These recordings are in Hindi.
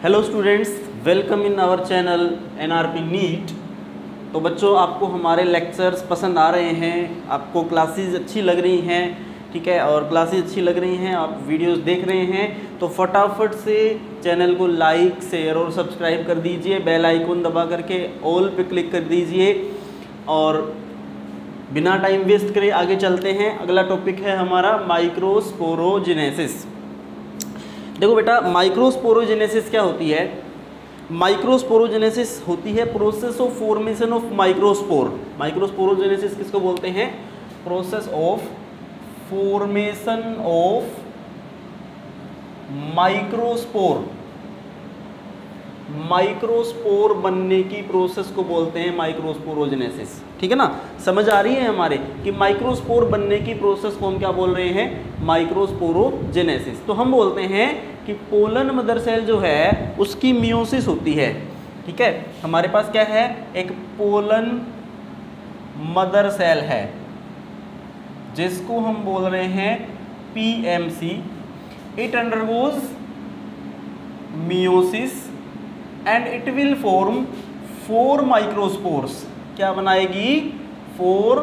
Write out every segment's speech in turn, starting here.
Hello students, welcome in our channel NRP NEET. तो बच्चों, आपको हमारे लेक्चर्स पसंद आ रहे हैं, आपको क्लासेस अच्छी लग रही हैं, ठीक है, और क्लासेस अच्छी लग रही हैं, आप वीडियोस देख रहे हैं, तो फटाफट से चैनल को लाइक, शेयर और सब्सक्राइब कर दीजिए। बेल आइकन दबा करके ऑल पे क्लिक कर दीजिए और बिना टाइम वेस्ट करे आगे चलते हैं। अगला टॉपिक है हमारा माइक्रोस्पोरोजेनेसिस। देखो बेटा, माइक्रोस्पोरोजेनेसिस क्या होती है? माइक्रोस्पोरोजेनेसिस होती है process of formation of microspore. Microsporogenesis किसको बोलते हैं? Process of formation of microspore. Microspore बनने की प्रोसेस को बोलते हैं माइक्रोस्पोरोजेनेसिस। ठीक है ना? समझ आ रही है हमारे कि माइक्रोस्पोर बनने की प्रोसेस को हम क्या बोल रहे हैं? माइक्रोस्पोरोजेनेसिस। तो हम बोलते हैं कि पोलन मदर सेल जो है उसकी मियोसिस होती है। ठीक है, हमारे पास क्या है? एक पोलन मदर सेल है जिसको हम बोल रहे हैं PMC। It undergoes meiosis and it will form 4 microspores। क्या बनाएगी? 4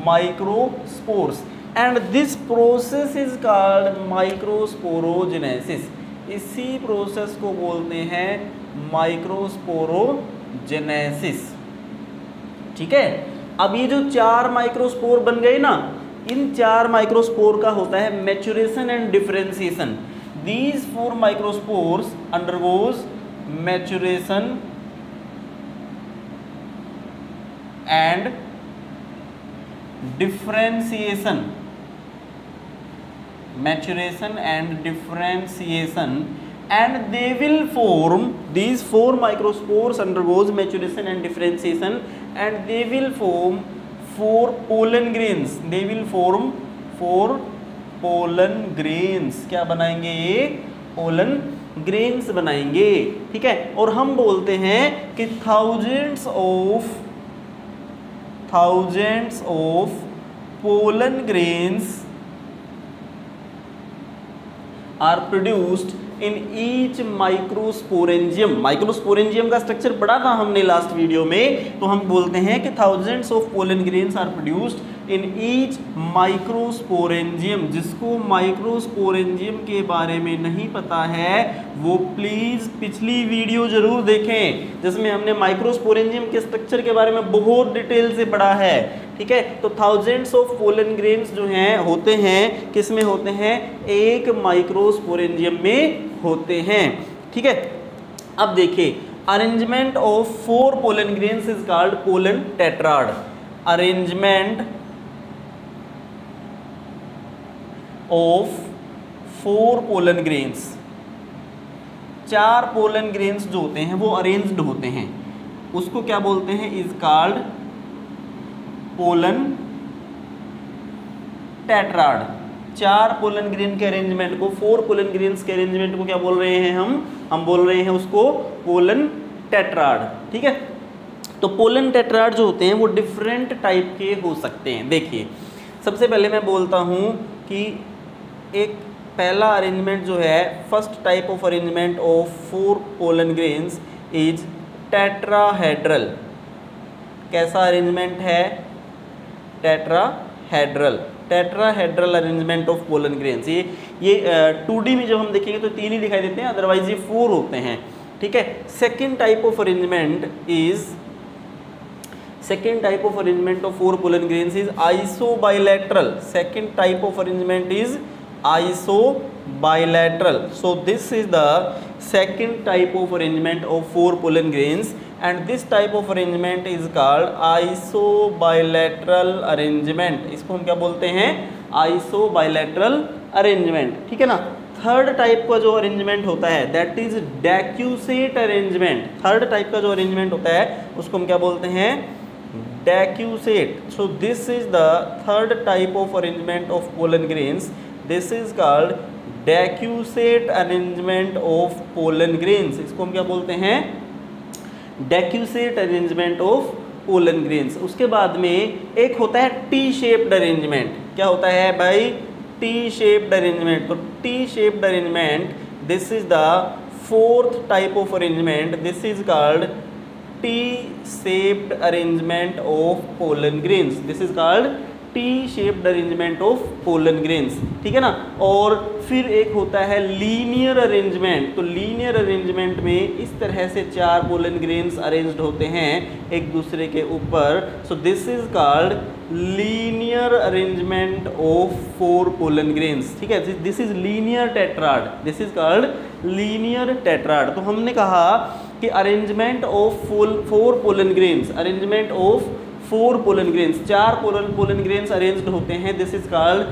microspores and this process is called microsporogenesis। इसी प्रोसेस को बोलते हैं माइक्रोस्पोरोजेनेसिस। ठीक है, अब ये जो 4 माइक्रोस्पोर बन गए ना, इन 4 माइक्रोस्पोर का होता है maturation and differentiation. These 4 microspores undergoes maturation and differentiation, and they will form, these 4 microspores undergoes maturation and differentiation and they will form 4 pollen grains। they will form 4 pollen grains। क्या बनाएंगे? ये पोलन ग्रेन्स बनाएंगे। ठीक है, और हम बोलते हैं कि thousands of pollen grains are produced in each microsporangium. Microsporangium का स्ट्रक्चर पढ़ा था हमने लास्ट वीडियो में, तो हम बोलते हैं कि thousands of pollen grains are produced in each microsporangium. जिसको माइक्रोस्पोरेंजियम के बारे में नहीं पता है वो प्लीज पिछली वीडियो जरूर देखें, जिसमें हमने माइक्रोस्पोरेंजियम के स्ट्रक्चर के बारे में बहुत डिटेल से पढ़ा है। ठीक है, तो थाउजेंड्स ऑफ पोलन ग्रेन्स जो हैं होते हैं किस में होते हैं? एक माइक्रोस्पोरेंजियम में होते हैं। ठीक है, अब देखिए, arrangement of 4 pollen grains is called pollen tetrad. Arrangement of 4 pollen grains, 4 pollen grains जो होते हैं वो अरेंज्ड होते हैं, उसको क्या बोलते हैं? Is called pollen tetrad. 4 pollen grain के अरेंजमेंट को, 4 पोलन ग्रेन्स के अरेंजमेंट को क्या बोल रहे हैं हम बोल रहे हैं उसको पोलन टेट्राड। ठीक है, तो पोलन टेट्राड जो होते हैं वो डिफरेंट टाइप के हो सकते हैं। देखिए, सबसे पहले मैं बोलता हूं कि एक पहला अरेंजमेंट जो है, first type of arrangement of 4 pollen grains is tetrahedral. कैसा अरेंजमेंट है? Tetrahedral arrangement of pollen grains. ये 2D में जब हम देखेंगे तो 3 ही दिखाई देते हैं, अदरवाइज ये 4 होते हैं। ठीक है, second type of arrangement of 4 pollen grains is isobilateral. Second type of arrangement is isobilateral. So this is the second type of arrangement of 4 pollen grains and this type of arrangement is called isobilateral arrangement। इसको हम क्या बोलते हैं? isobilateral arrangement। ठीक है ना? थर्ड टाइप का जो अरेंजमेंट होता है that is डेक्यूसेट arrangement. Third type का जो अरेंजमेंट होता है उसको हम क्या बोलते हैं? डेक्यूसेट। सो this is the third type of arrangement of pollen grains. This is called डेक्यूसेट arrangement of pollen grains. इसको हम क्या बोलते हैं? डेक्यूसेट अरेंजमेंट ऑफ पोलन ग्रेन्स। उसके बाद में एक होता है टी शेप्ड अरेंजमेंट। क्या होता है भाई? T shaped arrangement. तो T shaped arrangement, this is the fourth type of arrangement, this is called T-shaped arrangement of pollen grains. This is called T-shaped arrangement of pollen grains. ठीक है ना। और फिर एक होता है लीनियर अरेंजमेंट। तो लीनियर अरेंजमेंट में इस तरह से 4 पोलन ग्रेन्स अरेंज्ड होते हैं एक दूसरे के ऊपर। सो this is called linear arrangement of 4 pollen grains. ठीक है, this is linear tetrad, this is called linear tetrad. तो हमने कहा कि arrangement of 4 pollen grains, arrangement of 4 pollen grains, 4 pollen grains arranged होते हैं, this is called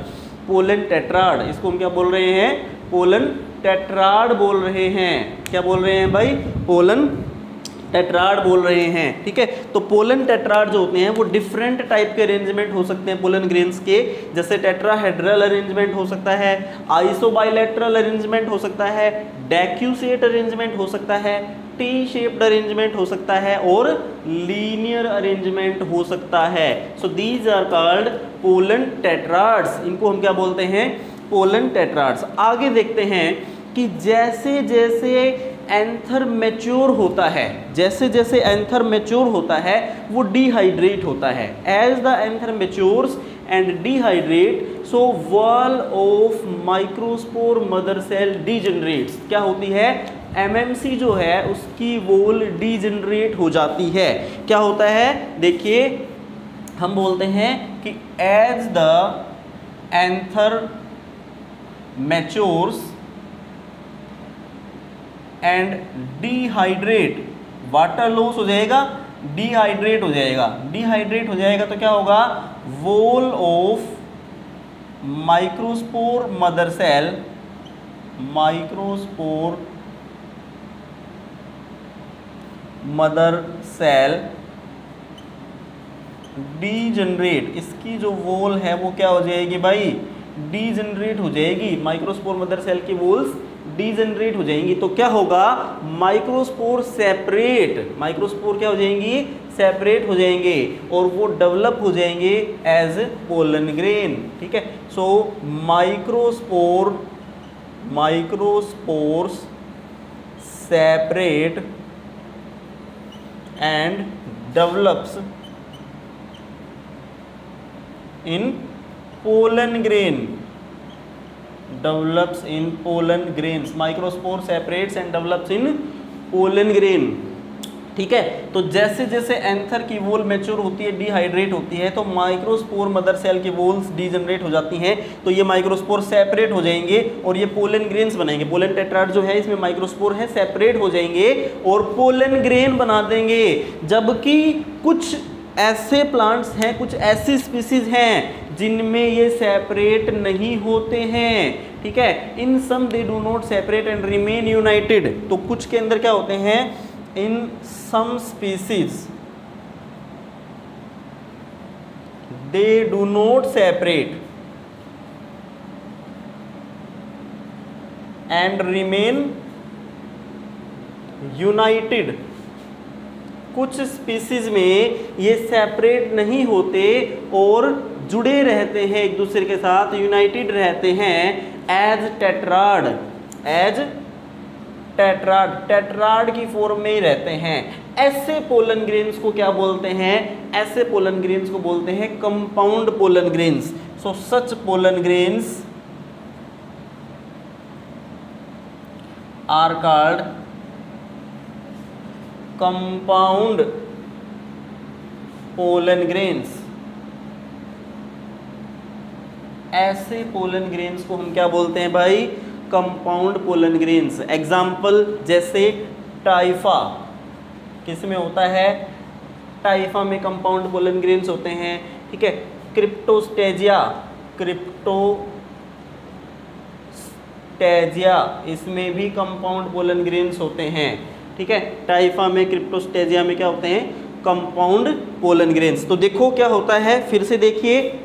pollen tetrad. इसको हम क्या बोल रहे हैं? पोलन टेट्राड बोल रहे हैं। क्या बोल रहे हैं भाई? पोलन टेट्राड बोल रहे हैं। ठीक है, तो पोलन टेट्राड जो होते हैं वो डिफरेंट टाइप के अरेंजमेंट हो सकते हैं पोलन ग्रेन्स के, जैसे टेट्राहेड्रल अरेंजमेंट हो सकता है, आइसोबाइलेटरल अरेंजमेंट हो सकता है, डेक्यूसेट अरेंजमेंट हो सकता है, टी शेप्ड अरेंजमेंट हो सकता है और लीनियर अरेंजमेंट हो सकता है। So these are called pollen tetrads. इनको हम क्या बोलते हैं? Pollen tetrads. आगे देखते हैं कि जैसे जैसे एंथर मैच्योर होता है, जैसे जैसे एंथर मैच्योर होता है वो डिहाइड्रेट होता है। As the anther matures and dehydrate, so wall of microspore mother cell degenerates. क्या होती है? एमएमसी जो है उसकी वॉल डीजनरेट हो जाती है। क्या होता है? देखिए, हम बोलते हैं कि as the anther matures and dehydrate, water loss हो जाएगा, डिहाइड्रेट हो जाएगा। डिहाइड्रेट हो जाएगा तो क्या होगा? Wall of microspore mother cell, microspore mother cell degenerate, इसकी जो वॉल है वो क्या हो जाएगी भाई? डीजनरेट हो जाएगी। माइक्रोस्पोर मदर सेल की वॉल्स डीजनरेट हो जाएंगी। तो क्या होगा? माइक्रोस्पोर सेपरेट, माइक्रोस्पोर क्या हो जाएंगी? सेपरेट हो जाएंगे और वो डेवलप हो जाएंगे एज पोलन ग्रेन। ठीक है, so microspores separate and develops in pollen grain, develops in pollen grains, microspore separates and develops in pollen grain। ठीक है, तो जैसे जैसे एंथर की वॉल मैच्योर होती है, डिहाइड्रेट होती है, तो माइक्रोस्पोर मदर सेल की वॉल्स डीजनरेट हो जाती हैं, तो ये माइक्रोस्पोर सेपरेट हो जाएंगे और ये पोलन ग्रेन्स बनाएंगे। पोलन टेट्राड जो है इसमें माइक्रोस्पोर है, सेपरेट हो जाएंगे और पोलन ग्रेन बना देंगे। जबकि कुछ ऐसे प्लांट्स हैं, कुछ ऐसी स्पीसीज हैं जिनमें ये सेपरेट नहीं होते हैं। ठीक है, in some they do not separate and remain united. तो कुछ के अंदर क्या होते हैं? In some species they do not separate and remain united। कुछ स्पीसीज में ये सेपरेट नहीं होते और जुड़े रहते हैं एक दूसरे के साथ, यूनाइटेड रहते हैं as tetrad, as tetrad, tetrad की फॉर्म में ही रहते हैं। ऐसे पोलन ग्रेन्स को क्या बोलते हैं? ऐसे पोलन ग्रेन्स को बोलते हैं compound pollen grains. So such pollen grains are called compound pollen grains. ऐसे पोलन ग्रेन्स को हम क्या बोलते हैं भाई? Compound pollen grains. एग्जाम्पल जैसे टाइफा, किस में होता है? टाइफा में कंपाउंड पोलन ग्रेन्स होते हैं। ठीक है, क्रिप्टोस्टेजिया, क्रिप्टोस्टेजिया इसमें भी कंपाउंड पोलन ग्रेन्स होते हैं। ठीक है, टाइफा में, क्रिप्टोस्टेजिया में क्या होते हैं? Compound pollen grains. तो देखो क्या होता है, फिर से देखिए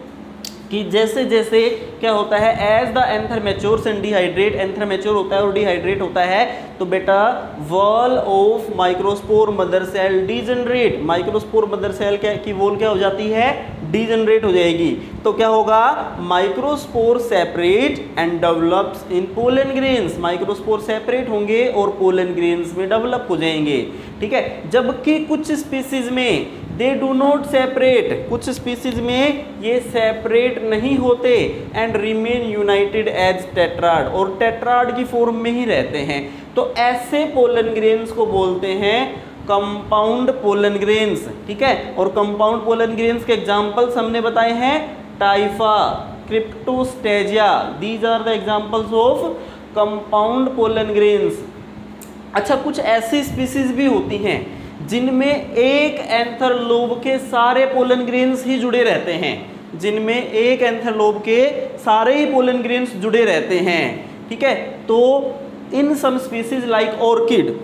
कि जैसे जैसे क्या होता है? As the anther matures and dehydrate, anther mature होता है और डिहाइड्रेट होता है, तो बेटा wall of microspore mother cell degenerate, microspore mother cell की वॉल क्या हो जाती है? डीजनरेट हो जाएगी। तो क्या होगा, microspore separate and develops in pollen grains, microspore separate होंगे और पोलन ग्रेन्स में डेवलप हो जाएंगे। ठीक है, जबकि कुछ स्पीसीज में दे डू नॉट सेपरेट, कुछ स्पीसीज में ये सेपरेट नहीं होते and remain united as tetrad, और टेट्राड की फॉर्म में ही रहते हैं। तो ऐसे पोलन ग्रेन्स को बोलते हैं कंपाउंड पोलन ग्रेन्स। ठीक है, और कंपाउंड पोलन ग्रेन्स के एग्जांपल्स हमने बताए हैं Typha, Cryptostegia, these are the examples of compound pollen grains. अच्छा, कुछ ऐसी स्पीसीज भी होती हैं जिनमें एक एंथर लोब के सारे पोलन ग्रेन्स ही जुड़े रहते हैं, जिनमें एक एंथर लोब के सारे ही पोलन ग्रेन्स जुड़े रहते हैं। ठीक है, तो in some species like orchid,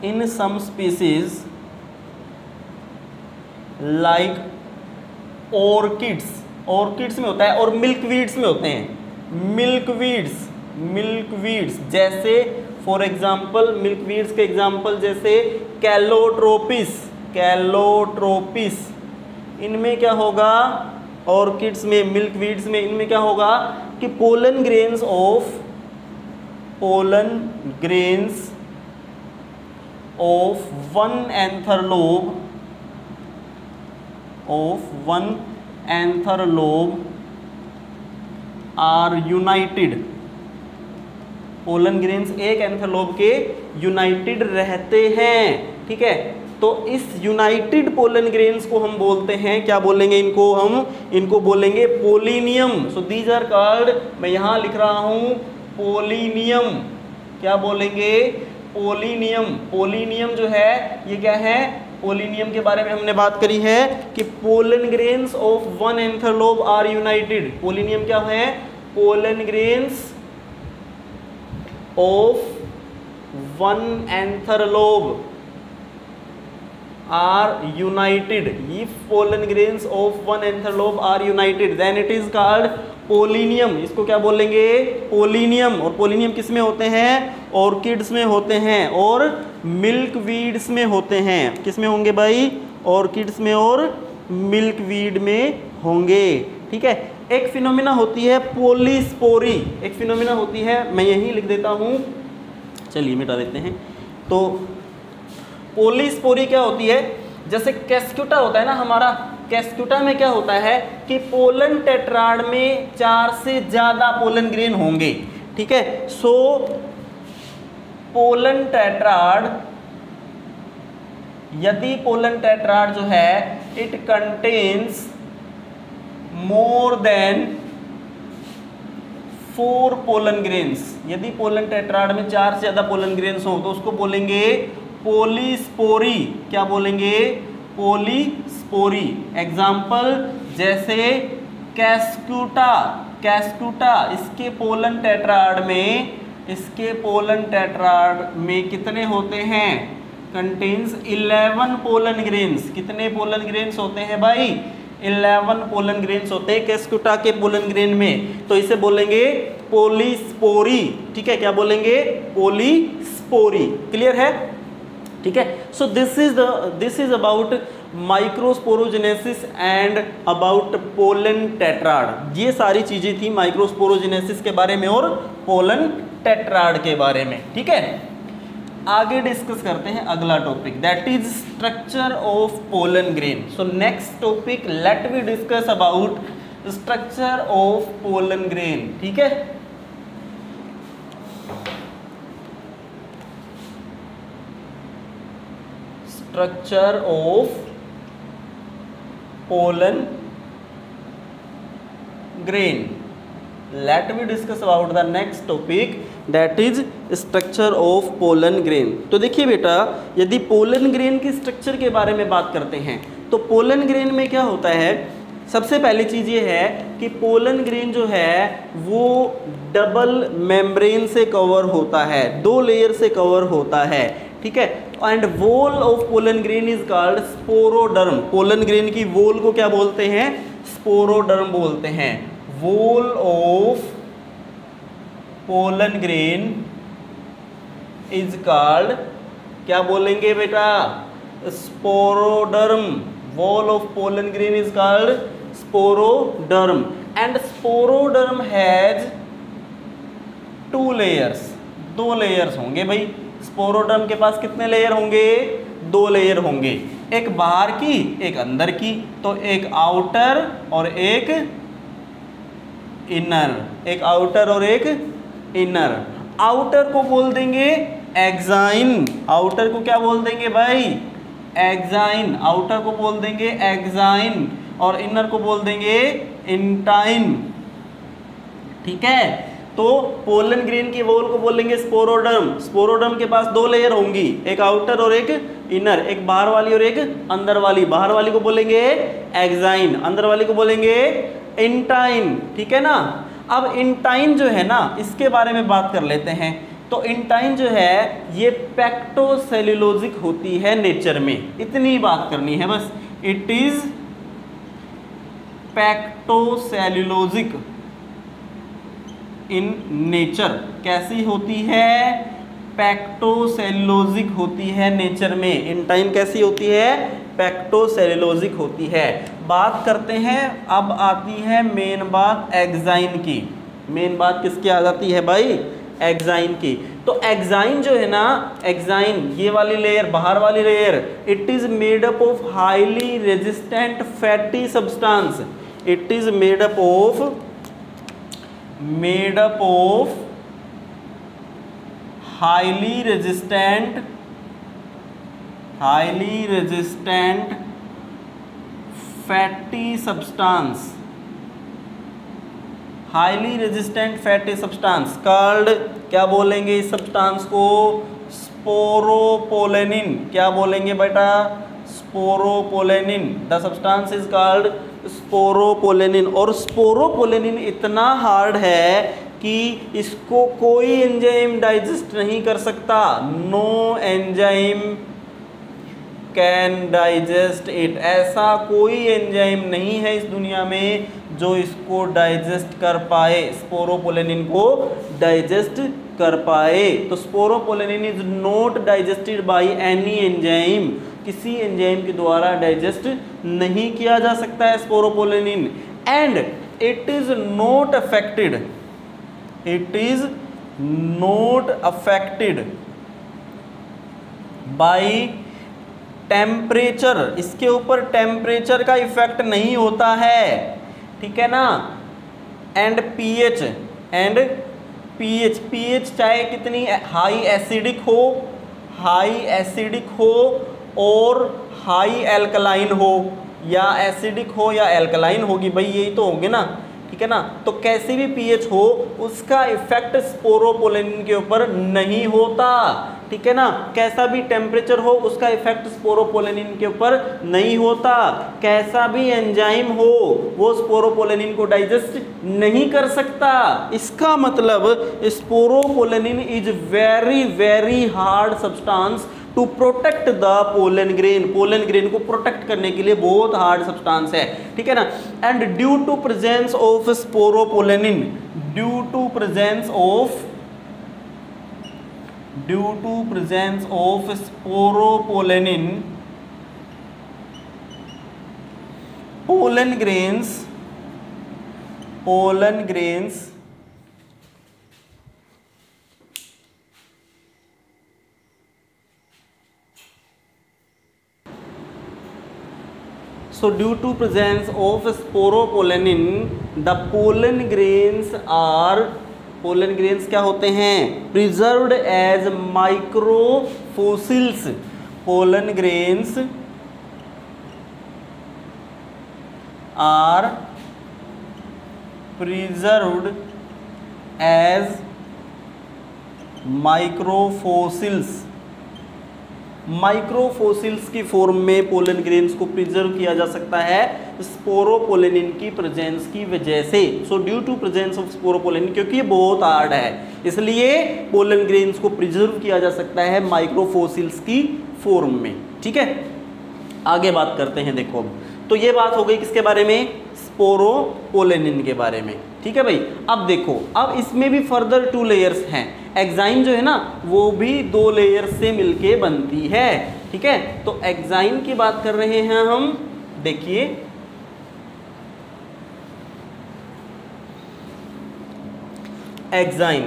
in some species like orchids, orchids में होता है और मिल्कवीड्स में होते हैं, मिल्कवीड्स, मिल्कवीड्स जैसे फॉर एग्जाम्पल, मिल्कवीड्स के एग्जाम्पल जैसे कैलोट्रोपिस, कैलोट्रोपिस, इनमें क्या होगा, ऑर्किड्स में, मिल्कवीड्स में, इनमें क्या होगा कि pollen grains of, pollen grains of one anther lobe, of one anther lobe are united, pollen grains एक एंथर लोब के यूनाइटेड रहते हैं। ठीक है, तो इस यूनाइटेड पोलन ग्रेन्स को हम बोलते हैं, क्या बोलेंगे इनको, हम इनको बोलेंगे pollinium. So these are called, मैं यहां लिख रहा हूं पोलिनियम, क्या बोलेंगे, पोलिनियम। पोलिनियम जो है ये क्या है, पोलिनियम के बारे में हमने बात करी है कि pollen grains of one anther lobe are united. Pollinium क्या है, pollen grains of one anther lobe are united. If pollen grains of one anther lobe are united, then it is called polonium. इसको क्या बोलेंगे, पोलिनियम। और पोलिनियम किस में होते हैं, ऑर्किड्स में होते हैं और मिल्कवीड्स में होते हैं। किस में होंगे भाई, ऑर्किड्स में और मिल्कवीड में होंगे। ठीक है, एक फिनोमिना होती है पोलिस्पोरी, एक फिनोमिना होती है, मैं यहीं लिख देता हूँ, चलिए मिटा देते हैं। तो पोलिस्पोरी क्या होती है, जैसे कैस्क्यूटा होता है ना हमारा, कैस्क्यूटा में क्या होता है कि पोलन टेट्राड में 4 से ज़्यादा पोलन ग्रेन होंगे। ठीक है, सो पोलन टेट्राड, यदि पोलन टेट्राड जो है it contains more than 4 pollen grains, यदि पोलन टेट्राड में 4 से ज्यादा पोलन ग्रेन्स हो तो उसको बोलेंगे पोलिस्पोरी। क्या बोलेंगे, पोलिस्पोरी। एग्जाम्पल जैसे कैस्क्यूटा, कैस्क्यूटा इसके पोलन टेट्राड में, इसके पोलन टेट्राड में कितने होते हैं, कंटेन्स 11 पोलन ग्रेन्स। कितने पोलन ग्रेन्स होते हैं भाई, 11 पोलन ग्रेन्स होते हैं कैस्क्यूटा के पोलन ग्रेन में, तो इसे बोलेंगे पोलिस्पोरी। ठीक है, क्या बोलेंगे, पोलिस्पोरी। क्लियर है, ठीक है। So this is about microsporogenesis and about pollen tetrad. ये सारी चीजें थी माइक्रोस्पोरोजेनेसिस के बारे में और पोलन टेट्राड के बारे में। ठीक है, आगे डिस्कस करते हैं अगला topic, that is structure of pollen grain. So next topic let we discuss about structure of pollen grain. ठीक है, structure of pollen grain. Let we discuss about the next topic that is structure of pollen grain. तो देखिए बेटा, यदि पोलन ग्रेन की स्ट्रक्चर के बारे में बात करते हैं तो पोलन ग्रेन में क्या होता है, सबसे पहली चीज़ ये है कि पोलन ग्रेन जो है वो डबल मेम्ब्रेन से कवर होता है, 2 लेयर से कवर होता है। ठीक है, and wall of pollen grain is called sporoderm. Pollen grain की वॉल को क्या बोलते हैं, स्पोरोडर्म बोलते हैं। Wall of pollen grain is called, क्या बोलेंगे बेटा, sporoderm. Wall of pollen grain is called sporoderm and sporoderm has 2 layers, 2 layers होंगे भाई। स्पोरोडर्म के पास कितने लेयर होंगे? 2 लेयर होंगे, एक बाहर की एक अंदर की। तो एक आउटर और एक इनर, एक आउटर और एक इनर। आउटर को बोल देंगे एक्साइन, आउटर को क्या बोल देंगे भाई? एक्साइन, आउटर को बोल देंगे एक्साइन और इनर को बोल देंगे इंटाइन। ठीक है, तो पोलन ग्रेन की वॉल को बोलेंगे स्पोरोडर्म। स्पोरोडर्म के पास 2 लेयर होंगी, एक आउटर और एक इनर, एक बाहर वाली और एक अंदर वाली। बाहर वाली को बोलेंगे एक्साइन, अंदर वाली को बोलेंगे इंटाइन। ठीक है ना। अब इंटाइन जो है ना, इसके बारे में बात कर लेते हैं। तो इंटाइन जो है ये पैक्टोसेल्यूलोजिक होती है नेचर में, इतनी बात करनी है बस। It is pectocellulosic in nature. कैसी होती है? पैक्टोसेल्यूलोजिक होती है नेचर में। इंटाइन कैसी होती है? पैक्टोसेल्यूलोजिक होती है। बात करते हैं, अब आती है मेन बात एक्साइन की। मेन बात किसकी आ जाती है भाई? एक्साइन की। तो एक्साइन जो है ना, एक्साइन ये वाली लेयर, बाहर वाली layer, it is made up of highly resistant fatty substance. It is made up of highly resistant fatty substance, highly resistant fatty substance called, क्या बोलेंगे इस सब्सटेंस को? स्पोरोपोलेनिन। क्या बोलेंगे बेटा? Sporopollenin. The substance is called sporopollenin. और स्पोरोपोलेनिन इतना हार्ड है कि इसको कोई एंजाइम डाइजेस्ट नहीं कर सकता। No enzyme can digest it. ऐसा कोई एंजाइम नहीं है इस दुनिया में जो इसको डाइजेस्ट कर पाए, स्पोरोपोलेनिन को डाइजेस्ट कर पाए। तो sporopollenin is not digested by any enzyme. किसी एंजाइम के द्वारा डाइजेस्ट नहीं किया जा सकता है sporopollenin. And it is not affected, it is not affected by temperature. इसके ऊपर टेम्परेचर का इफेक्ट नहीं होता है। ठीक है ना। एंड पीएच, पीएच चाहे कितनी हाई एसिडिक हो और हाई एल्कलाइन हो, या एसिडिक हो या एल्कलाइन होगी भाई, यही तो होंगे ना। ठीक है ना। तो कैसी भी पीएच हो, उसका इफेक्ट स्पोरोपोलेनिन के ऊपर नहीं होता। ठीक है ना। कैसा भी टेम्परेचर हो, उसका इफेक्ट स्पोरोपोलेनिन के ऊपर नहीं होता। कैसा भी एंजाइम हो, वो स्पोरोपोलेनिन को डाइजेस्ट नहीं कर सकता। इसका मतलब sporopollenin is very very hard substance to protect the pollen grain. Pollen grain को प्रोटेक्ट करने के लिए बहुत हार्ड सब्सटेंस है। ठीक है ना। And due to presence of sporopollenin, due to presence of sporopollenin, pollen grains So due to presence of sporopollenin, the pollen grains क्या होते हैं? Preserved as microfossils. Pollen grains are preserved as microfossils. माइक्रोफोसिल्स की फॉर्म में पोलन ग्रेन्स को प्रिजर्व किया जा सकता है स्पोरोपोलेनिन की प्रेजेंस की वजह से। So due to presence of sporopollenin, क्योंकि ये बहुत हार्ड है, इसलिए पोलन ग्रेन्स को प्रिजर्व किया जा सकता है माइक्रोफोसिल्स की फॉर्म में। ठीक है, आगे बात करते हैं। देखो, तो ये बात हो गई किसके बारे में? स्पोरोपोलेनिन के बारे में। ठीक है भाई। अब देखो, अब इसमें भी फर्दर 2 लेयर्स हैं। एक्साइन जो है ना, वो भी 2 लेयर से मिलके बनती है। ठीक है, तो एक्साइन की बात कर रहे हैं हम। देखिए exine,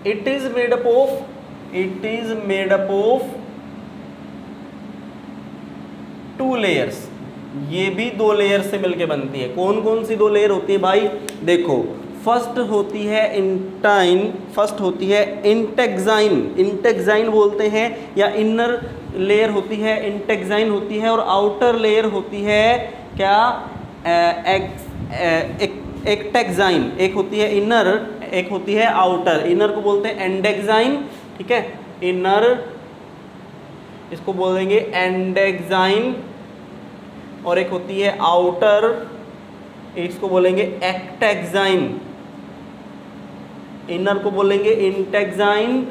it is made up of 2 layers. ये भी 2 लेयर से मिलके बनती है। कौन कौन सी 2 लेयर होती है भाई? देखो, फर्स्ट होती है इंटाइन, फर्स्ट होती है इंटेक्साइन, इंटेक्साइन बोलते हैं, या इनर लेयर होती है इंटेक्साइन होती है, और आउटर लेयर होती है क्या? एक्टेक्साइन। एक होती है इनर, एक होती है आउटर। इनर को बोलते हैं एंडेक्साइन, ठीक है, इनर इसको बोलेंगे एंडेक्साइन, और एक होती है आउटर, इसको बोलेंगे एक्टेक्साइन। इनर को बोलेंगे इंटेक्साइन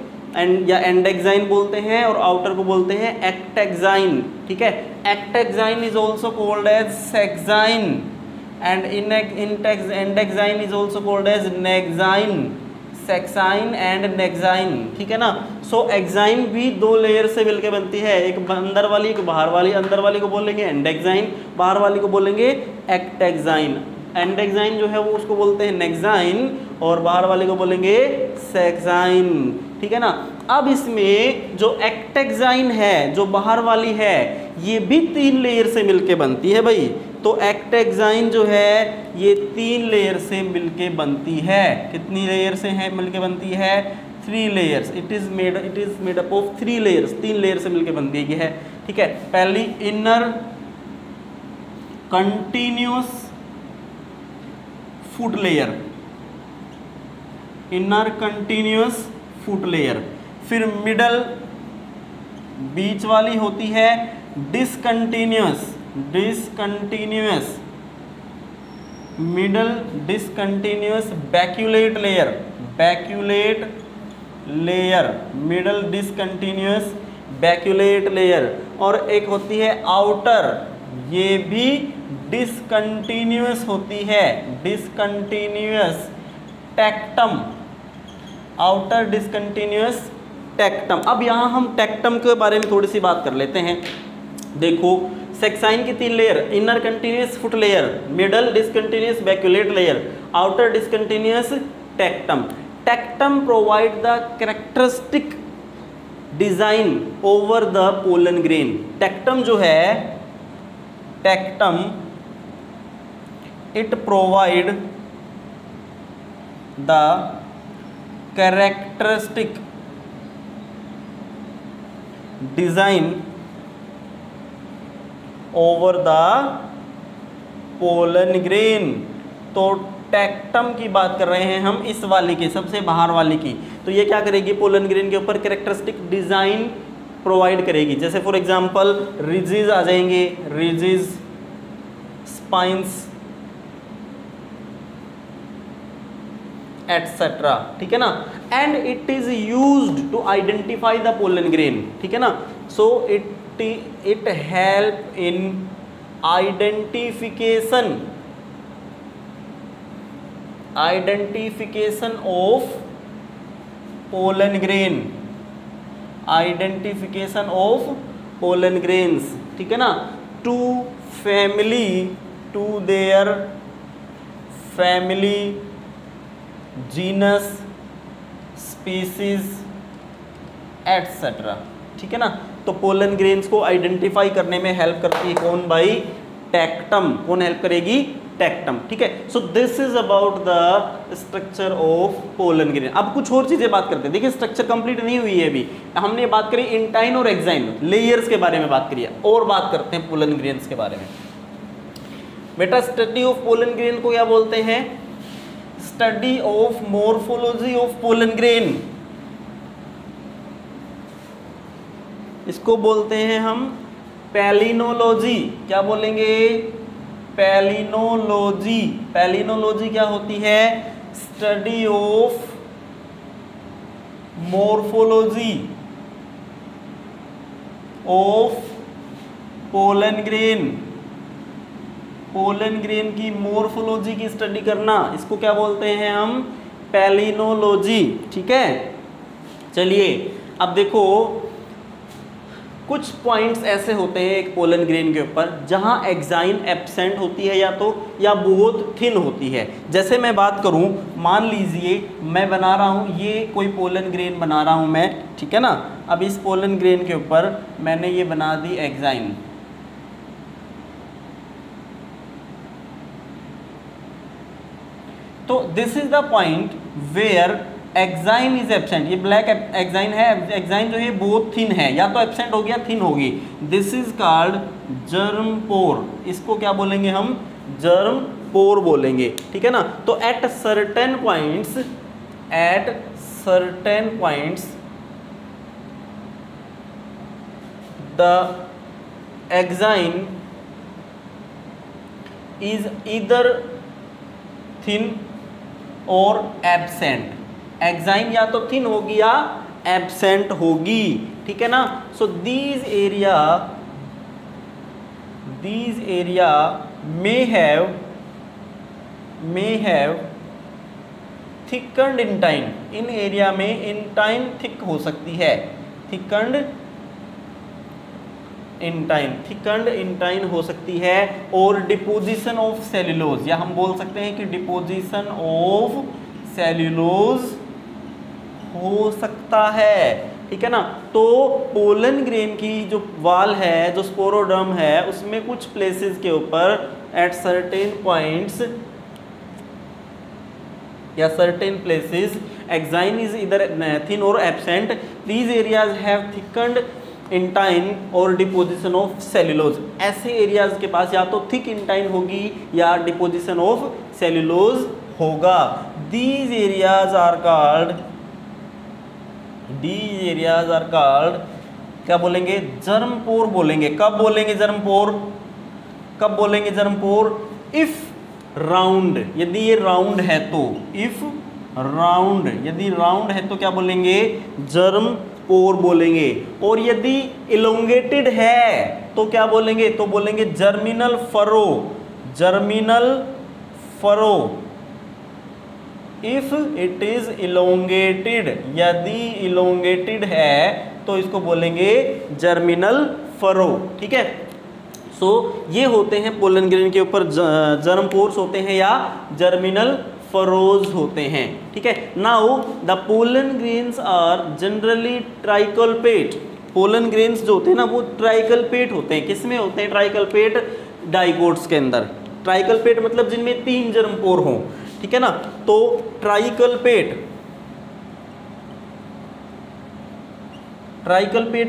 या एंडेक्साइन बोलते हैं, और आउटर को बोलते हैं एक्टेक्साइन, ठीक है। Ectexine is also called as sexine and endexine is also called as nexine, sexine and nexine, ठीक है ना। सो एक्साइन भी 2 लेयर से मिलकर बनती है, एक अंदर वाली एक बाहर वाली। अंदर वाली को बोलेंगे एंडेक्साइन, बाहर वाली को बोलेंगे एक्टेक्साइन। एंडेक्साइन जो है वो उसको बोलते हैं नेक्साइन, और बाहर वाले को बोलेंगे सेक्साइन, ठीक है ना। अब इसमें जो एक्टेक्साइन है, जो बाहर वाली है, ये भी 3 लेयर से मिलके बनती है भाई। तो एक्टेक्साइन जो है ये 3 लेयर से मिलके बनती है। कितनी लेयर से है मिलके बनती है? 3 layers. It is made up of 3 layers, 3 layer से मिलके बनती है, ठीक है। पहली inner continuous foot layer, inner continuous foot layer. फिर मिडल बीच वाली होती है discontinuous middle discontinuous baculate layer, middle discontinuous baculate layer. और एक होती है आउटर, ये भी डिसकंटिन्यूस होती है, discontinuous tectum, outer discontinuous tectum. अब यहाँ हम टेक्टम के बारे में थोड़ी सी बात कर लेते हैं। देखो, सेक्साइन की 3 layer, inner continuous foot layer, middle discontinuous baculate layer, outer discontinuous tectum. Tectum provide the characteristic design over the pollen grain. Tectum जो है, tectum it provide the characteristic design over the pollen grain. तो टेक्टम की बात कर रहे हैं हम, इस वाली की, सबसे बाहर वाली की। तो ये क्या करेगी? पोलन ग्रेन के ऊपर कैरेक्टरिस्टिक डिजाइन प्रोवाइड करेगी। जैसे फॉर एग्जांपल रिजिज आ जाएंगे, रिजिज, स्पाइंस एटसेट्रा, ठीक है ना। And it is used to identify the pollen grain, ठीक है ना। सो it help in identification of pollen grain, identification of pollen grains, ठीक है ना। to their family, genus, species etc, ठीक है ना। तो पोलन ग्रेन्स को आइडेंटिफाई करने में हेल्प करती है कौन भाई? टेक्टम। कौन हेल्प करेगी? टेक्टम, ठीक है। So this is about the structure of pollen grain. अब कुछ और चीजें बात करते हैं। देखिए, स्ट्रक्चर कंप्लीट नहीं हुई है अभी। हमने बात करी इंटाइन और एक्साइन, लेयर्स के बारे में बात करी है, और बात करते हैं पोलन ग्रेन्स के बारे में। बेटा, स्टडी ऑफ पोलन ग्रेन को क्या बोलते हैं? Study of morphology of pollen grain, इसको बोलते हैं हम पैलिनोलॉजी। क्या बोलेंगे? पैलिनोलॉजी। पैलिनोलॉजी क्या होती है? Study of morphology of pollen grain. Pollen grain की मॉर्फोलॉजी की स्टडी करना, इसको क्या बोलते हैं हम? पैलिनोलॉजी, ठीक है। चलिए, अब देखो, कुछ पॉइंट्स ऐसे होते हैं एक पोलन ग्रेन के ऊपर जहां एक्साइन एब्सेंट होती है या बहुत थिन होती है। जैसे मैं बात करूं, मान लीजिए मैं बना रहा हूं, ये कोई पोलन ग्रेन बना रहा हूं मैं, ठीक है ना। अब इस पोलन ग्रेन के ऊपर मैंने ये बना दी एक्साइन, तो this is the point where exine is absent. ये ब्लैक एक्साइन है, एक्साइन जो है बहुत थिन है, या तो एब्सेंट हो गया थिन होगी। दिस इज कॉल्ड जर्म पोर। इसको क्या बोलेंगे हम? जर्म पोर बोलेंगे, ठीक है ना। तो at certain points the exine is either thin और एब्सेंट। एक्साइन या तो थिन होगी या एब्सेंट होगी, ठीक है ना। So these area may have thickened in time। In area में इन टाइम थिक हो सकती है, थिकंड इन टाइम हो सकती है। और डिपोजिशन ऑफ सेल्यूलोज, या हम बोल सकते हैं कि डिपोजिशन ऑफ सेल्यूलोज हो सकता है, ठीक है ना। तो पोलन ग्रेन की जो वाल है, जो स्पोरोडर्म है, उसमें कुछ प्लेसेस के ऊपर एट सर्टेन पॉइंट्स या सर्टेन प्लेसेस एक्साइन इज इधर थिन और absent. These areas have thickened in time और डिपोजिशन ऑफ सेल्यूलोज। ऐसे एरियाज के पास या तो थिक इन टाइम होगी या डिपोजिशन ऑफ सेल्यूलोज होगा। These areas are called क्या बोलेंगे? जर्म पोर बोलेंगे। कब बोलेंगे जर्म पोर? इफ राउंड, यदि ये राउंड है तो, यदि राउंड है तो क्या बोलेंगे? जर्म पोर बोलेंगे। और यदि इलोंगेटेड है तो क्या बोलेंगे? तो बोलेंगे germinal furrow. If it is elongated, यदि इलोंगेटेड है तो इसको बोलेंगे जर्मिनल फरो, ठीक है। सो ये होते हैं पोलन ग्रेन के ऊपर जर्म पोर्स होते हैं या जर्मिनल फरोज होते हैं, ठीक है। Now the pollen grains are generally tricolpate. Pollen grains जो होते हैं ना वो ट्राइकल्पेट होते हैं। किसमें होते हैं ट्राइकल्पेट? डाइकोट्स के अंदर। ट्राइकल्पेट मतलब जिनमें 3 जर्म पोर हों, ठीक है ना। तो ट्राइकल्पेट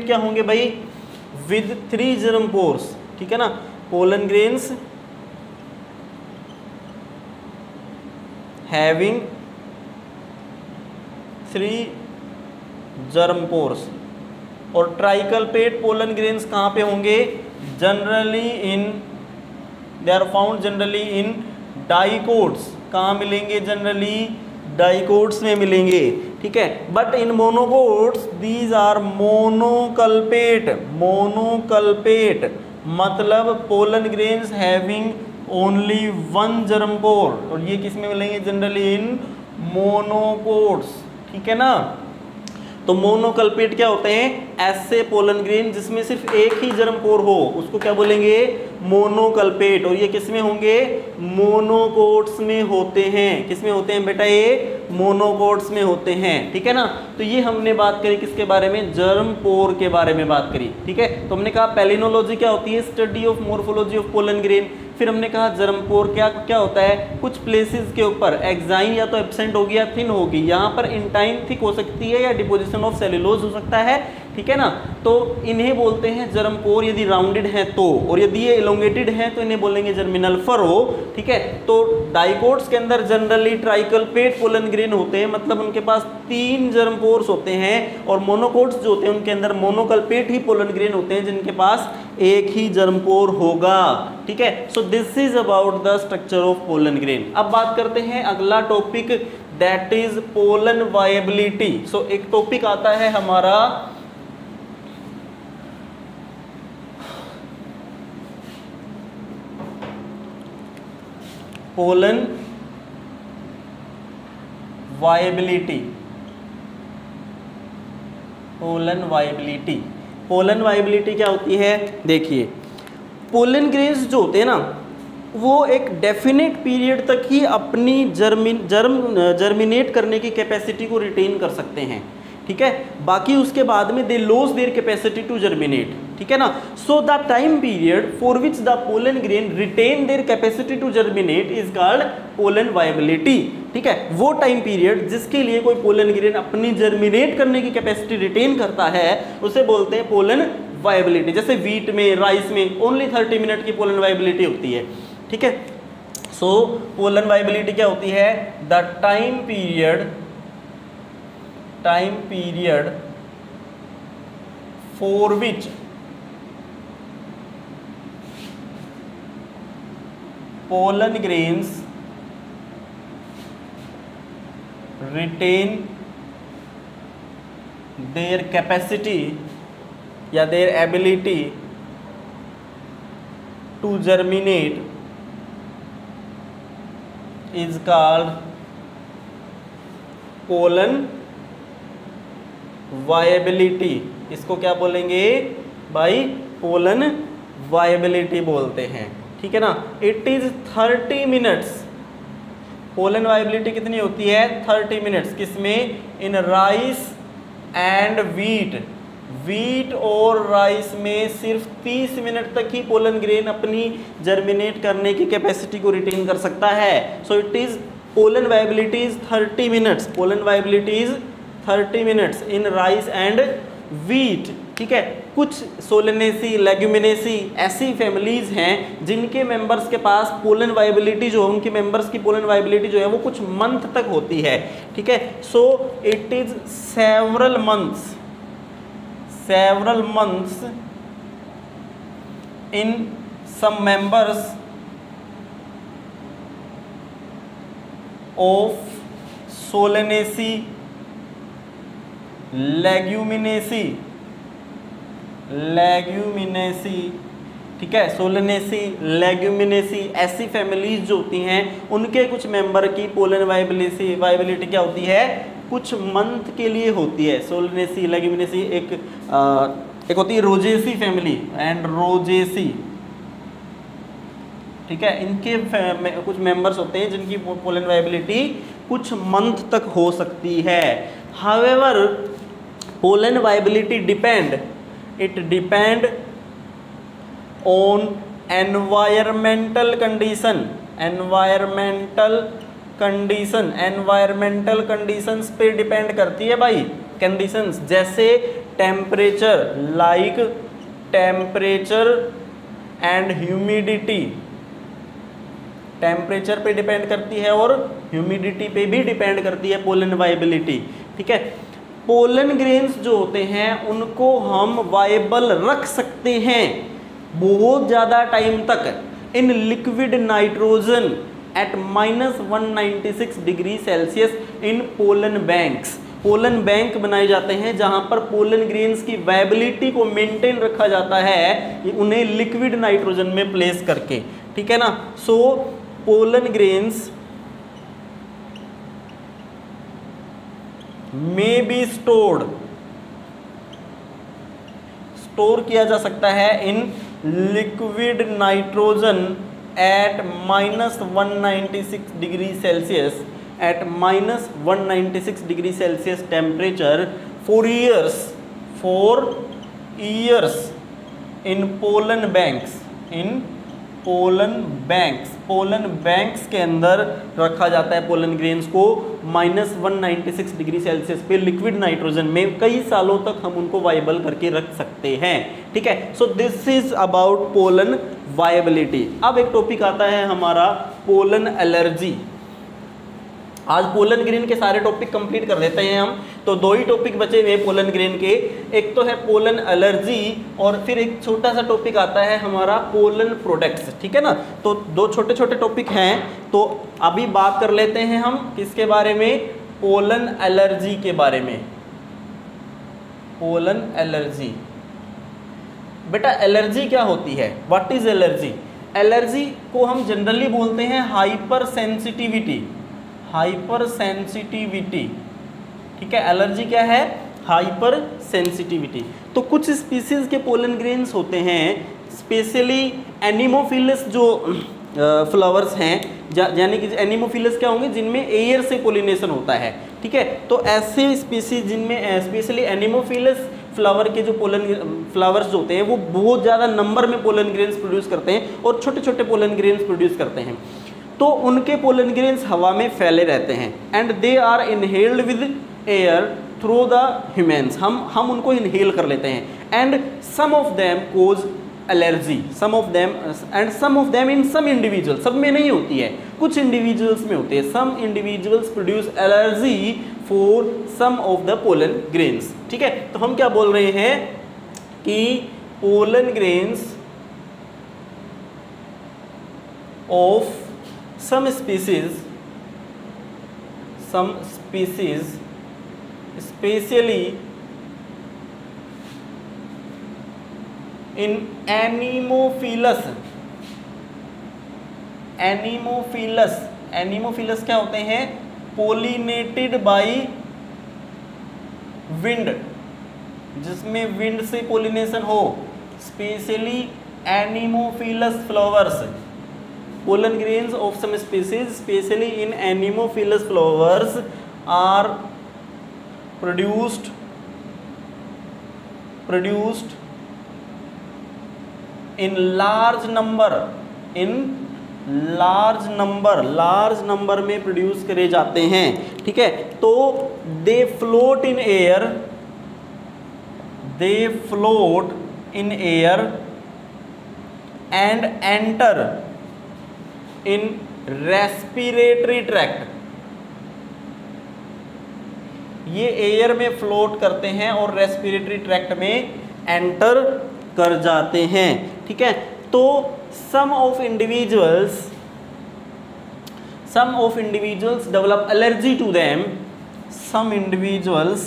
क्या होंगे भाई? विद 3 जर्म पोर्स, ठीक है ना। Pollen grains having 3 germ pores. और ट्राइकल्पेट पोलन ग्रेन्स कहाँ पे होंगे? They are found generally in dicots. कहाँ मिलेंगे? जनरली डाइकोट्स में मिलेंगे, ठीक है। But in monocots these are monocolpate. मतलब pollen grains having only 1 germ pore. और ये किस में मिलेंगे? जनरली इन मोनोकोट्स, ठीक है ना। तो मोनोकल्पेट क्या होते हैं? ऐसे पोलन ग्रेन जिसमें सिर्फ एक ही जर्म पोर हो, उसको क्या बोलेंगे? मोनोकल्पेट। और ये किस में होंगे? मोनोकोट्स में होते हैं। किस में होते हैं बेटा? ये मोनोकोट्स में होते हैं, ठीक है ना। तो ये हमने बात करी किसके बारे में? जर्म पोर के बारे में बात करी, ठीक है। तो हमने कहा पैलिनोलॉजी क्या होती है? Study of morphology of pollen grain. फिर हमने कहा जर्म पोर क्या होता है? कुछ प्लेसेस के ऊपर एक्साइन या तो एब्सेंट होगी या थिन होगी। यहाँ पर इंटाइन थिक हो सकती है या डिपोजिशन ऑफ सेल्यूलोज हो सकता है, ठीक है ना। तो इन्हें बोलते हैं जर्म पोर यदि राउंडेड है तो। और यदि ये इलोंगेटेड है तो इन्हें बोलेंगे जर्मिनल फरो, ठीक है। तो डाइकोट्स के अंदर जनरली ट्राइकल्पेट पोलन ग्रेन होते हैं, मतलब उनके पास 3 जर्म पोर्स होते हैं। और मोनोकोट्स जो होते हैं उनके अंदर मोनोकल्पेट ही पोलन ग्रेन होते हैं जिनके पास एक ही जर्म पोर होगा, ठीक है। So this is about the structure of pollen grain. अब बात करते हैं अगला topic, that is pollen viability. सो एक टॉपिक आता है हमारा पोलन वायबिलिटी। पोलन वायबिलिटी क्या होती है, देखिए पोलन ग्रेन्स जो होते हैं ना वो एक डेफिनेट पीरियड तक ही अपनी जर्मिनेट करने की कैपेसिटी को रिटेन कर सकते हैं, ठीक है, बाकी उसके बाद में they loss their capacity to germinate, ठीक है ना। So the time period for which the pollen grain retain their capacity to germinate is called pollen viability, ठीक है। वो टाइम पीरियड जिसके लिए कोई पोलन ग्रेन अपनी जर्मिनेट करने की कैपेसिटी रिटेन करता है उसे बोलते हैं पोलन वायबिलिटी। जैसे वीट में, राइस में ओनली 30 मिनट की पोलन वायबिलिटी होती है, ठीक है। सो पोलन वायबिलिटी क्या होती है, the time period for which pollen grains retain their capacity या their ability to germinate is called pollen viability. इसको क्या बोलेंगे भाई, पोलन वायबिलिटी बोलते हैं, ठीक है ना। It is 30 minutes, pollen viability कितनी होती है, 30 मिनट्स, किसमें, इन राइस एंड वीट और राइस में सिर्फ 30 मिनट तक ही पोलन ग्रेन अपनी जर्मिनेट करने की कैपेसिटी को रिटेन कर सकता है। So it is pollen viability is 30 minutes, pollen viability is 30 minutes in rice and wheat, ठीक है। कुछ सोलेनेसी, लेग्यूमिनेसी ऐसी फैमिलीज हैं जिनके मेंबर्स के पास पोलन वायबिलिटी जो है, उनके मेंबर्स की पोलन वायबिलिटी जो है वो कुछ मंथ तक होती है, ठीक है। So it is several months in some members of Solanaceae, Leguminaceae, ठीक है। सोलेनेसी, लेग्यूमिनेसी ऐसी फैमिलीज जो होती हैं उनके कुछ मेंबर की पोलन वायबिलिटी क्या होती है, कुछ मंथ के लिए होती है। सोलेनेसी, लेग्यूमिनेसी, एक होती है रोजेसी फैमिली एंड रोजेसी, ठीक है। इनके कुछ मेंबर्स होते हैं जिनकी पोलन वायबिलिटी कुछ मंथ तक हो सकती है। However pollen viability depend on environmental conditions पे डिपेंड करती है भाई। कंडीशंस जैसे temperature, like temperature and humidity, temperature पे डिपेंड करती है और ह्यूमिडिटी पे भी डिपेंड करती है पोलन वायबिलिटी, ठीक है। पोलन ग्रेन्स जो होते हैं उनको हम वायबल रख सकते हैं बहुत ज़्यादा टाइम तक in liquid nitrogen eight -196 degree Celsius in pollen banks. Pollen bank बनाए जाते हैं जहां पर पोलन ग्रेन्स की वायबिलिटी को मेंटेन रखा जाता है उन्हें लिक्विड नाइट्रोजन में प्लेस करके, ठीक है ना। सो पोलन ग्रेन्स में बी स्टोर किया जा सकता है in liquid nitrogen eight -196 degree Celsius, at -196 degree Celsius temperature for years in pollen banks के अंदर रखा जाता है पोलन ग्रेन्स को -196 डिग्री सेल्सियस पे लिक्विड नाइट्रोजन में। कई सालों तक हम उनको वायबल करके रख सकते हैं, ठीक है। So this is about pollen viability. अब एक टॉपिक आता है हमारा पोलन एलर्जी। आज पोलन ग्रेन के सारे टॉपिक कंप्लीट कर देते हैं हम, तो दो ही टॉपिक बचे हुए पोलन ग्रेन के, एक तो है पोलन एलर्जी और फिर एक छोटा सा टॉपिक आता है हमारा पोलन प्रोडक्ट्स, ठीक है ना। तो दो छोटे छोटे टॉपिक हैं, तो अभी बात कर लेते हैं हम किसके बारे में, पोलन एलर्जी के बारे में। पोलन एलर्जी, बेटा एलर्जी क्या होती है, व्हाट इज एलर्जी? एलर्जी को हम जनरली बोलते हैं हाइपर सेंसिटिविटी, ठीक है। एलर्जी क्या है, हाइपर सेंसिटिविटी। तो तो कुछ स्पीसीज के पोलन ग्रेन्स होते हैं स्पेशली एनिमोफिलस जो फ्लावर्स हैं, यानी कि एनिमोफिलस क्या होंगे, जिनमें एयर से पोलिनेशन होता है, ठीक है। तो ऐसे स्पीसीज जिनमें स्पेशली एनिमोफिलस फ्लावर के जो पोलन फ्लावर्स जो होते हैं वो बहुत ज़्यादा नंबर में पोलन ग्रेन्स प्रोड्यूस करते हैं और छोटे छोटे पोलन ग्रेन्स प्रोड्यूस करते हैं, तो उनके पोलन ग्रेन्स हवा में फैले रहते हैं and they are inhaled with air through the humans, हम उनको इनहेल कर लेते हैं and some of them cause allergy, some of them in some individual, सब में नहीं होती है, कुछ इंडिविजुअल्स में होती है, some individuals produce allergy for some of the pollen grains, ठीक है। तो हम क्या बोल रहे हैं कि pollen grains of some species especially in anemophilous क्या होते हैं, पोलिनेटेड बाई विंड, जिसमें विंड से पोलिनेशन हो, specially anemophilous flowers, pollen grains of some species especially in anemophilous flowers are produced in large number में प्रोड्यूस करे जाते हैं, ठीक है। तो they float in air and enter in respiratory tract, ये एयर में फ्लोट करते हैं और रेस्पिरेटरी ट्रैक्ट में एंटर कर जाते हैं, ठीक है। तो some of individuals develop allergy to them, some individuals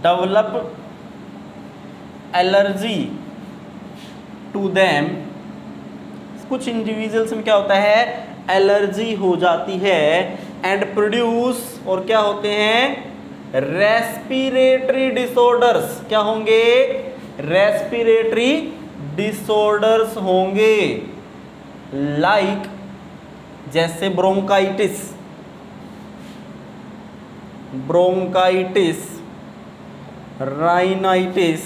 develop allergy to them, कुछ इंडिविजुअल्स में क्या होता है, एलर्जी हो जाती है एंड प्रोड्यूस, और क्या होते हैं, रेस्पिरेटरी डिसऑर्डर्स, क्या होंगे, रेस्पिरेटरी डिसऑर्डर्स होंगे, लाइक जैसे ब्रोंकाइटिस, राइनाइटिस,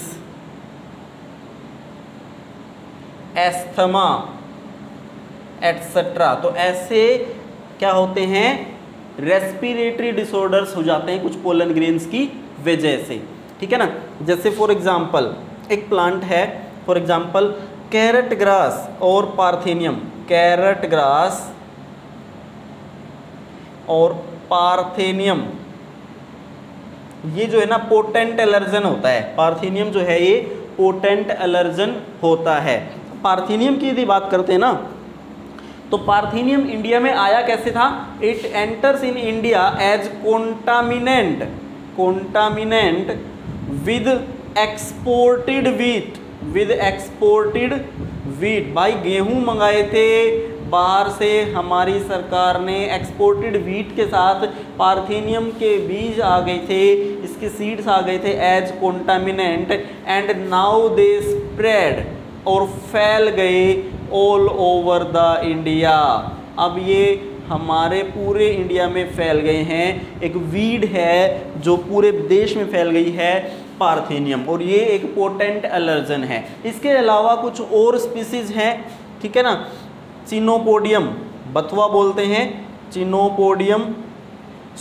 एस्थमा एटसेट्रा। तो ऐसे क्या होते हैं, रेस्पिरेटरी डिसऑर्डर्स हो जाते हैं कुछ पोलन ग्रेन्स की वजह से, ठीक है ना। जैसे फॉर एग्जांपल एक प्लांट है, फॉर एग्जांपल कैरेट ग्रास और पार्थेनियम, कैरेट ग्रास और पार्थेनियम, ये जो है ना पोटेंट एलर्जन होता है, पार्थेनियम जो है ये पोटेंट एलर्जन होता है। पार्थेनियम की यदि बात करते हैं ना, तो पार्थेनियम इंडिया में आया कैसे था, it enters in India as contaminant with exported wheat, भाई गेहूं मंगाए थे बाहर से, हमारी सरकार ने एक्सपोर्टेड वीट के साथ पार्थेनियम के बीज आ गए थे, इसके सीड्स आ गए थे as contaminant and now they spread, और फैल गए ऑल ओवर द इंडिया। अब ये हमारे पूरे इंडिया में फैल गए हैं, एक वीड है जो पूरे देश में फैल गई है, पार्थेनियम, और ये एक पोटेंट एलर्जन है। इसके अलावा कुछ और स्पीसीज हैं, ठीक है ना, चिनोपोडियम, बथुआ बोलते हैं, Chenopodium,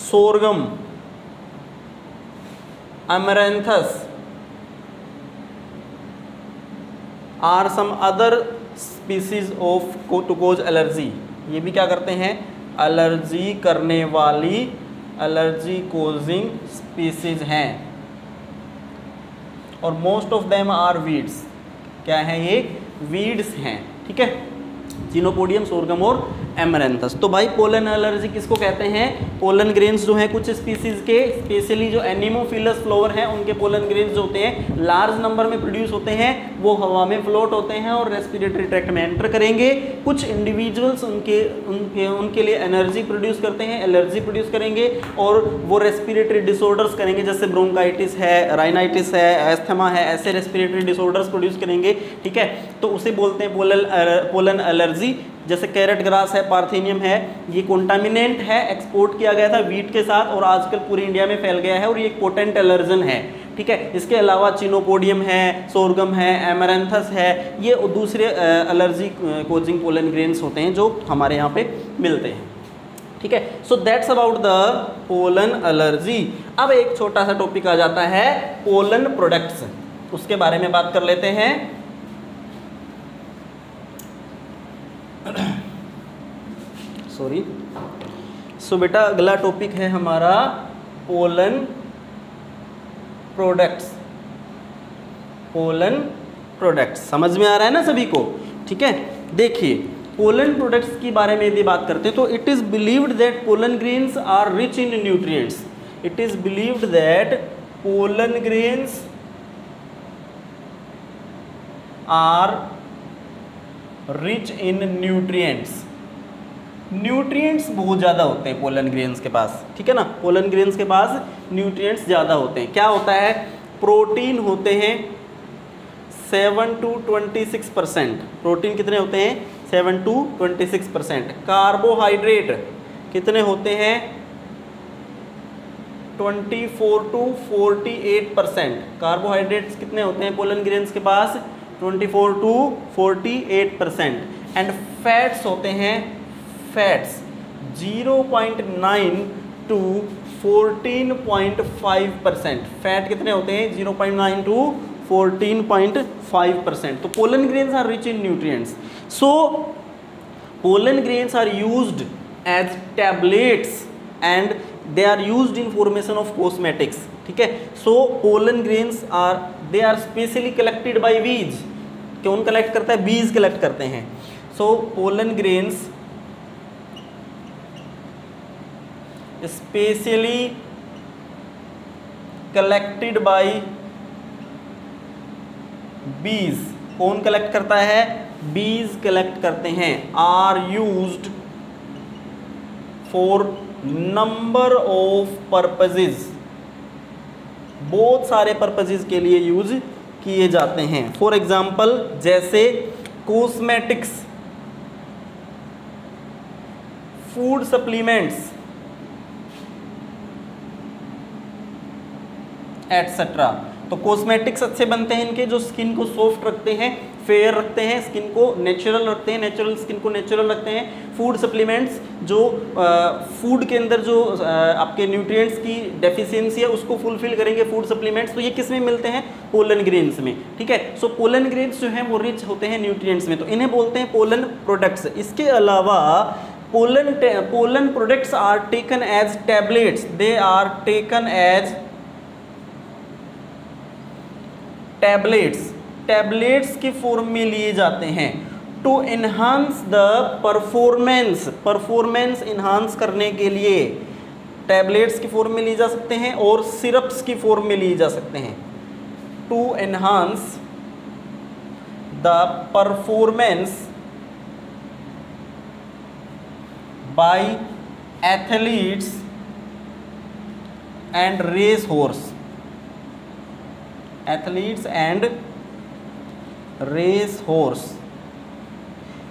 sorghum, Amaranthus are some other species of to cause allergy. ये भी क्या करते हैं, एलर्जी करने वाली, एलर्जी कोजिंग स्पीसीज हैं, और most of them are weeds, क्या है ये, वीड्स हैं, ठीक है। चिनोपोडियम, सोरगम और एमरैंथस। तो भाई पोलन एलर्जी किसको कहते हैं? पोलन ग्रेन्स जो हैं कुछ स्पीसीज के, स्पेशली जो एनिमोफिलस फ्लावर हैं उनके पोलन ग्रेन्स जो होते हैं लार्ज नंबर में प्रोड्यूस होते हैं, वो हवा में फ्लोट होते हैं और रेस्पिरेटरी ट्रैक्ट में एंटर करेंगे। कुछ इंडिविजुअल्स उनके लिए एनर्जी प्रोड्यूस करते हैं, एलर्जी प्रोड्यूस करेंगे और वो रेस्पिरेटरी डिसऑर्डर्स करेंगे, जैसे ब्रोंकाइटिस है, राइनाइटिस है, एस्थमा है, ऐसे रेस्पिरेटरी डिसऑर्डर्स प्रोड्यूस करेंगे। ठीक है, तो उसे बोलते हैं पोलन एलर्जी। जैसे कैरेट ग्रास है, पार्थेनियम है, ये कॉन्टामिनेंट है, एक्सपोर्ट किया गया था वीट के साथ और आजकल पूरी इंडिया में फैल गया है और ये एक पोटेंट एलर्जन है। ठीक है, इसके अलावा चिनोपोडियम है, सोरगम है, एमरैंथस है, ये दूसरे एलर्जी कोजिंग पोलन ग्रेन्स होते हैं जो हमारे यहाँ पे मिलते हैं। ठीक है, so that's about the pollen allergy. अब एक छोटा सा टॉपिक आ जाता है पोलन प्रोडक्ट्स, उसके बारे में बात कर लेते हैं। सॉरी, सो बेटा अगला टॉपिक है हमारा पोलन प्रोडक्ट्स। पोलन प्रोडक्ट्स समझ में आ रहा है ना सभी को? ठीक है, देखिए पोलन प्रोडक्ट्स के बारे में यदि बात करते हैं तो it is believed that pollen grains are rich in nutrients. It is believed that pollen grains are rich in nutrients. Nutrients बहुत ज़्यादा होते हैं पोलन ग्रेन्स के पास। ठीक है ना, पोलन ग्रेन्स के पास न्यूट्रिएंट्स ज़्यादा होते हैं। क्या होता है? प्रोटीन होते हैं 7 to 26%। प्रोटीन कितने होते हैं? 7 to 26%। कार्बोहाइड्रेट कितने होते हैं? 24 to 48%। कार्बोहाइड्रेट्स कितने होते हैं पोलन ग्रेन्स के पास? 24 to 48%। एंड फैट्स होते हैं, फैट्स 0.9 to 14.5%। फैट कितने होते हैं? 0.9 to 14.5%। तो pollen grains are rich in nutrients. So pollen grains are used as tablets and they are used in formation of cosmetics. ठीक है, so pollen grains they are specially collected by bees. कौन कलेक्ट करता है? बीज कलेक्ट करते हैं। So pollen grains specially collected by bees. कौन कलेक्ट करता है? बीज कलेक्ट करते हैं। Are used for number of purposes, बहुत सारे पर्पजेज के लिए यूज किए जाते हैं। फॉर एग्जाम्पल जैसे कॉस्मेटिक्स, फूड सप्लीमेंट्स एटसेट्रा। तो कॉस्मेटिक्स अच्छे बनते हैं इनके, जो स्किन को सॉफ्ट रखते हैं, फेयर रखते हैं, स्किन को नेचुरल रखते हैं, नेचुरल स्किन को नेचुरल रखते हैं। फूड सप्लीमेंट्स जो फूड के अंदर जो आपके न्यूट्रिएंट्स की डेफिशिएंसी है उसको फुलफिल करेंगे फूड सप्लीमेंट्स। तो ये किस में मिलते हैं? पोलन ग्रेन्स में। ठीक है, सो पोलन ग्रेन्स जो हैं वो रिच होते हैं न्यूट्रिएंट्स में, तो इन्हें बोलते हैं पोलन प्रोडक्ट्स। इसके अलावा pollen products are taken as tablets. They are taken as tablets के फॉर्म में लिए जाते हैं to enhance the performance enhance करने के लिए टैबलेट्स की फॉर्म में लिए जा सकते हैं और सिरप्स की फॉर्म में लिए जा सकते हैं। To enhance the performance by athletes and race horse. Athletes and race horse,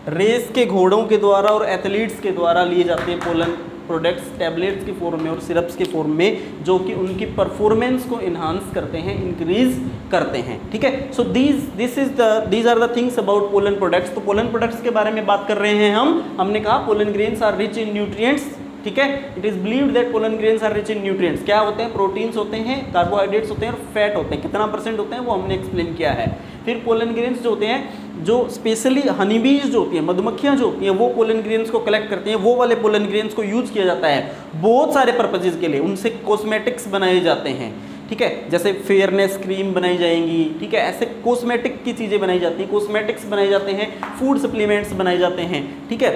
race के घोड़ों के द्वारा और एथलीट्स के द्वारा लिए जाते हैं पोलन प्रोडक्ट्स टैबलेट्स की फॉर्म में और सिरप्स के फॉर्म में, जो कि उनकी परफॉर्मेंस को इन्हांस करते हैं, इंक्रीज करते हैं। ठीक है, so these are the things about pollen products. तो पोलन प्रोडक्ट्स के बारे में बात कर रहे हैं हमने कहा pollen grains are rich in nutrients. ठीक है, it is believed that pollen grains are rich in nutrients. क्या होते हैं? प्रोटीन्स होते हैं, कार्बोहाइड्रेट्स होते हैं और फैट होते हैं। कितना % होते हैं वो हमने एक्सप्लेन किया है। फिर पोलन ग्रेन्स जो होते हैं, जो स्पेशली हनीबीज जो होती हैं, मधुमक्खियां जो होती हैं, वो पोलन ग्रेन्स को कलेक्ट करती हैं। वो वाले पोलन ग्रेन्स को यूज किया जाता है बहुत सारे पर्पजेज के लिए। उनसे कॉस्मेटिक्स बनाए जाते हैं। ठीक है, जैसे फेयरनेस क्रीम बनाई जाएंगी। ठीक है, ऐसे कॉस्मेटिक की चीज़ें बनाई जाती हैं, कॉस्मेटिक्स बनाए जाते हैं, फूड सप्लीमेंट्स बनाए जाते हैं। ठीक है,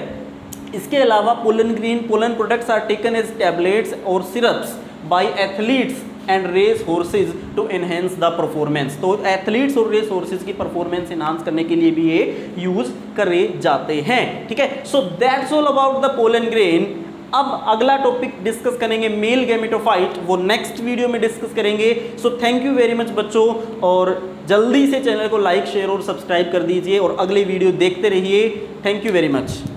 इसके अलावा pollen grain pollen products are taken as tablets और syrups by athletes and race horses to enhance the performance. तो एथलीट्स और रेस हॉर्सेज की परफॉर्मेंस एनहांस करने के लिए भी ये यूज करे जाते हैं। ठीक है, so that's all about the pollen grain. अब अगला टॉपिक डिस्कस करेंगे मेल गैमेटोफाइट, वो नेक्स्ट वीडियो में डिस्कस करेंगे। So thank you very much बच्चों, और जल्दी से चैनल को लाइक शेयर और सब्सक्राइब कर दीजिए और अगली वीडियो देखते रहिए। Thank you very much.